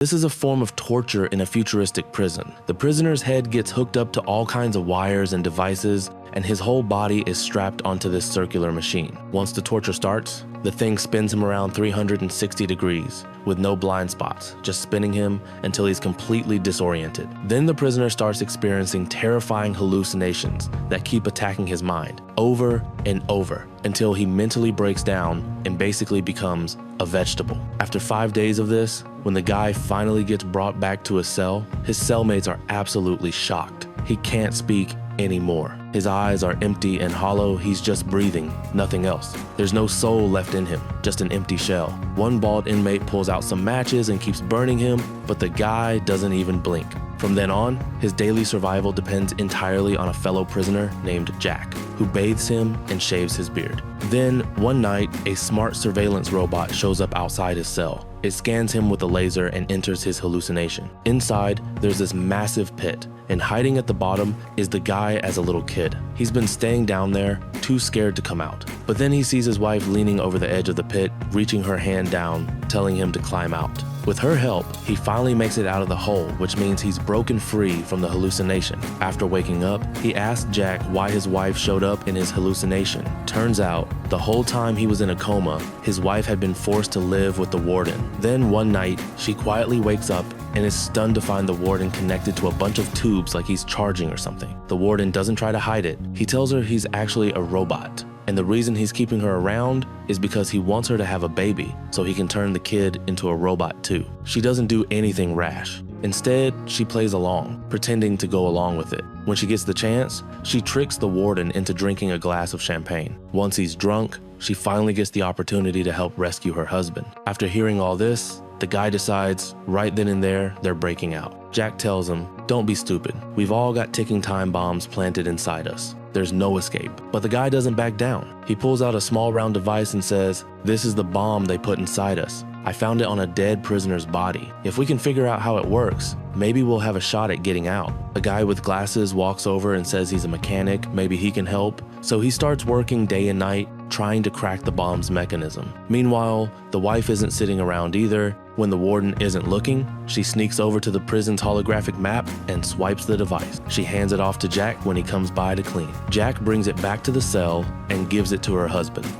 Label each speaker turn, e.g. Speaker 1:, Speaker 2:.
Speaker 1: This is a form of torture in a futuristic prison. The prisoner's head gets hooked up to all kinds of wires and devices, and his whole body is strapped onto this circular machine. Once the torture starts, the thing spins him around 360 degrees with no blind spots, just spinning him until he's completely disoriented. Then the prisoner starts experiencing terrifying hallucinations that keep attacking his mind over and over until he mentally breaks down and basically becomes a vegetable. After 5 days of this, when the guy finally gets brought back to his cell, his cellmates are absolutely shocked. He can't speak anymore. His eyes are empty and hollow. He's just breathing, nothing else. There's no soul left in him, just an empty shell. One bald inmate pulls out some matches and keeps burning him, but the guy doesn't even blink. From then on, his daily survival depends entirely on a fellow prisoner named Jack, who bathes him and shaves his beard. Then, one night, a smart surveillance robot shows up outside his cell. It scans him with a laser and enters his hallucination. Inside, there's this massive pit, and hiding at the bottom is the guy as a little kid. He's been staying down there, too scared to come out. But then he sees his wife leaning over the edge of the pit, reaching her hand down, telling him to climb out. With her help, he finally makes it out of the hole, which means he's broken free from the hallucination. After waking up, he asks Jack why his wife showed up in his hallucination. Turns out, the whole time he was in a coma, his wife had been forced to live with the warden. Then one night, she quietly wakes up and is stunned to find the warden connected to a bunch of tubes like he's charging or something. The warden doesn't try to hide it. He tells her he's actually a robot. And the reason he's keeping her around is because he wants her to have a baby so he can turn the kid into a robot too. She doesn't do anything rash. Instead, she plays along, pretending to go along with it. When she gets the chance, she tricks the warden into drinking a glass of champagne. Once he's drunk, she finally gets the opportunity to help rescue her husband. After hearing all this, the guy decides right then and there they're breaking out. Jack tells him, "Don't be stupid. We've all got ticking time bombs planted inside us. There's no escape." But the guy doesn't back down. He pulls out a small round device and says, "This is the bomb they put inside us. I found it on a dead prisoner's body. If we can figure out how it works, maybe we'll have a shot at getting out." A guy with glasses walks over and says he's a mechanic, maybe he can help. So he starts working day and night, trying to crack the bomb's mechanism. Meanwhile, the wife isn't sitting around either. When the warden isn't looking, she sneaks over to the prison's holographic map and swipes the device. She hands it off to Jack when he comes by to clean. Jack brings it back to the cell and gives it to her husband.